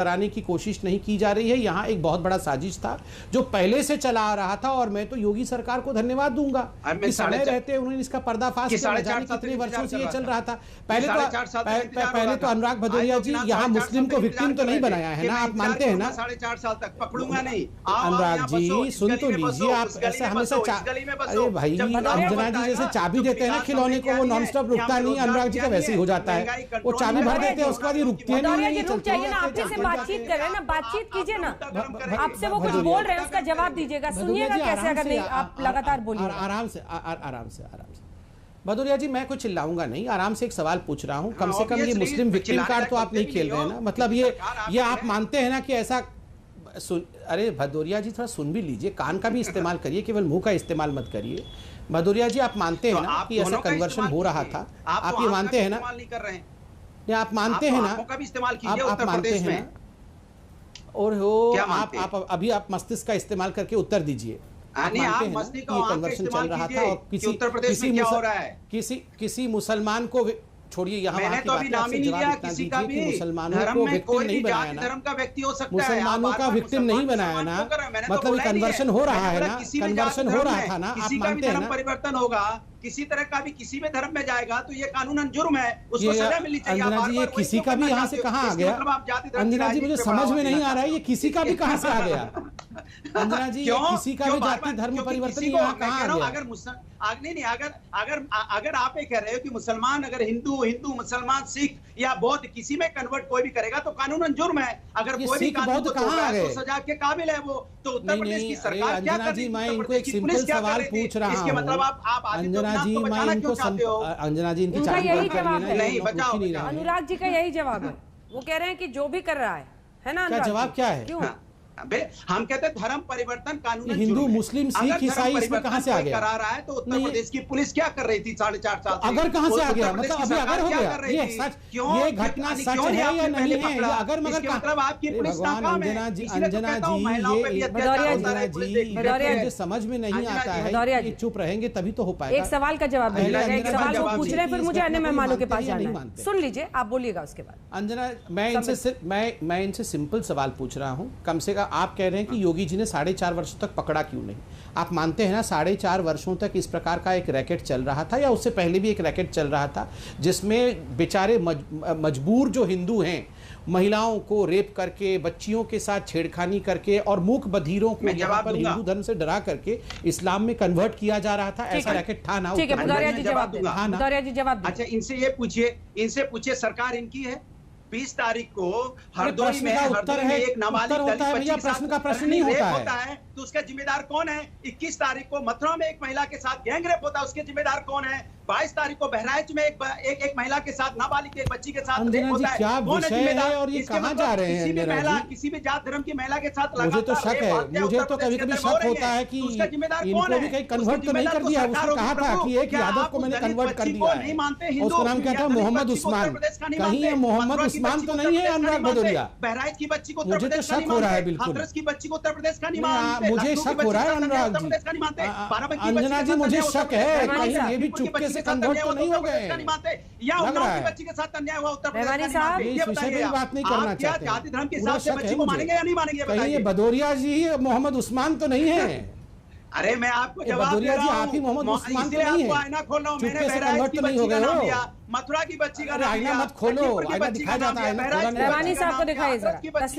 कराने की कोशिश नहीं की जा रही है। यहाँ एक बहुत बड़ा साजिश था जो पहले से चला आ रहा था, और मैं तो योगी सरकार को धन्यवाद दूंगा कि समय रहते उन्होंने इसका पर्दाफाश किया। कितने वर्षों से ये चल रहा था। पहले तो अनुराग भदौरिया जी यहाँ मुस्लिम को विक्टिम तो नहीं बनाया है ना, आप मानते हैं ना? 4.5 साल तक पकड़ूंगा नहीं। अनुराग जी सुन तो लीजिए, आप ऐसे हमेशा अरे भाई अंजना जी जैसे चाबी देते हैं ना खिलौने को, वो नॉन स्टॉप रुकता नहीं। अनुराग जी का वैसे ही हो जाता है, वो चाबी भर देते हैं उसके बाद ये रुकती है। बातचीत कर रहे हैं ना, बातचीत कीजिए ना। आपसे वो कुछ बोल रहे हैं, उसका जवाब दीजिएगा। सुनिएगा कैसे, अगर नहीं आप लगातार बोलिए। आराम से भदौरिया जी, मैं कुछ चिल्लाऊंगा नहीं, आराम से एक सवाल पूछ रहा हूं। कम से कम ये मुस्लिम विक्टिम कार्ड तो आप नहीं खेल रहे हैं ना? मतलब ये आप मानते हैं ना कि ऐसा अरे भदौरिया जी थोड़ा सुन भी लीजिए, कान का भी इस्तेमाल करिए, केवल मुंह का इस्तेमाल मत करिए। भदौरिया जी आप मानते हैं ना कि ऐसा कन्वर्शन हो रहा था? आप ये मानते हैं ना? आप मानते हैं ना? आप मानते हैं ना? और हो आप अभी आप मस्तिष्क का इस्तेमाल करके उत्तर दीजिए। आप मानते हैं ना कि ये कन्वर्शन चल रहा था और किसी मुसलमान को छोड़िए, यहाँ वहाँ की बातें जवाब इतना दीजिए कि मुसलमानों को विक्टिम नहीं बनाया ना, मुसलमानों का विक्टिम नहीं बनाया ना, मतलब कन्वर्शन हो रहा है ना, कन्वर्शन हो रहा था ना, आप मानते हैं ना? परिवर्तन होगा किसी तरह का भी, किसी भी धर्म में जाएगा तो ये कानूनन जुर्म है, उसको सजा मिलनी चाहिए। अंजना जी ये किसी का भी यहाँ से कहाँ आ गया? अंजना जी मुझे समझ में नहीं आ रहा है, ये किसी का भी कहाँ से आ गया? अंजना जी किसी का भी जाति धर्म परिवर्तन यहाँ कहाँ आ गया? अगर आप ये कह रहे हो कि मुसलमान अगर हिंदू मुसलमान सिख या बौद्ध किसी में कन्वर्ट कोई भी करेगा तो कानूनन जुर्म है। अगर कोई भी कानून तो सजा के काबिल है वो, तो उत्तर प्रदेश की सरकार क्या कर रही है? मैं इनको एक सिंपल सवाल पूछ रहा हूँ। मतलब आप अंजना जी, मैं इनको अंजना जी इनकी यही जवाब है। नहीं बचाओ, अनुराग जी का यही जवाब है। वो कह रहे हैं कि जो भी कर रहा है ना, क्या जवाब क्या है? क्यों हम कहते हैं धर्म परिवर्तन कानून हिंदू मुस्लिम सिख ईसाई इसमें कहां से आ गया? करा रहा है तो उत्तर प्रदेश की पुलिस क्या कर रही थी 4.5 साल से? अगर कहां से आ गया? मतलब अभी अगर हो गया ये सच, ये घटना सच है या नहीं है? अगर मगर मतलब आपकी पुलिस नाकाम है। अंजना जी मुझे समझ में नहीं आता है कि चुप रहेंगे तभी तो हो पाएगा। एक सवाल का जवाब मिलेगा, एक सवाल वो पूछ रहे हैं, फिर मुझे अन्य मेहमानों के पास जाना है। सुन लीजिए, आप बोलिएगा उसके बाद। अंजना मैं इनसे सिंपल सवाल पूछ रहा हूं। कम से कम आप कह रहे हैं कि योगी जी ने 4.5 वर्षों तक पकड़ा क्यों नहीं? आप मानते हैं ना 4.5 वर्षों तक इस प्रकार का एक रैकेट चल रहा था, या उससे पहले भी एक रैकेट चल रहा था जिसमें बेचारे मजबूर जो हिंदू हैं महिलाओं को रेप करके, बच्चियों के साथ छेड़खानी करके और मूक बधिरों को यहाँ पर हिंदू धर्म से डरा करके इस्लाम में कन्वर्ट किया जा रहा था? ऐसा रैकेट था ना? ठीक है, भदौरिया जी जवाब दूंगा। अच्छा, इनसे ये पूछिए सरकार इनकी है। 20 तारीख को हरदोई में एक नाबालिग दलित बच्ची के साथ प्रश्न नहीं होता है तो उसका जिम्मेदार कौन है? 21 तारीख को मथुरा में एक महिला के साथ गैंग रेप होता है, उसके जिम्मेदार कौन है? 22 तारीख को बहराइच में एक महिला के साथ, नाबालिग एक बच्ची के साथ रेप होता है, कौन है जिम्मेदार? और ये कहां जा रहे हैं? किसी भी जात धर्म की महिला के साथ मुझे तो शक है, मुझे तो कभी-कभी शक होता है कि उसका जिम्मेदार कौन इनको है? भी कहीं कन्वर्ट तो नहीं कर दिया? उसने कहा था कि एक यादव को मैंने कन्वर्ट कर दिया है, उसका नाम क्या था? मोहम्मद उस्मान। कहीं ये मोहम्मद उस्मान तो नहीं है अनुराग भदौरिया? बहराइच की बच्ची को मुझे तो शक हो रहा है, बिल्कुल हाथरस की बच्ची को उत्तर प्रदेश का नहीं मानते, मुझे शक हो रहा है अनुराग जी। अंजना जी मुझे शक है कहीं ये भी चुपके से कन्वर्ट तो नहीं हो गए? या उन्नाव की बच्ची के साथ अन्याय हुआ उत्तर प्रदेश का? इस विषय पे बात नहीं करना चाहते। जाति धर्म के हिसाब से बच्ची को मानेंगे या नहीं मानेंगे? कहीं ये भदौरिया जी मोहम्मद उस्मान तो नहीं है? अरे मैं आपको जवाब दे रहा हूं, आप ही मोहम्मद उस्मान तो नहीं है? आईना खोल रहा हूं, मैंने बहराइच की बच्ची का नाम लिया, मथुरा की बच्ची का नाम लिया। आईना मत खोलो, आईना दिखाया जाता है। रहमानी साहब को दिखाइए जरा।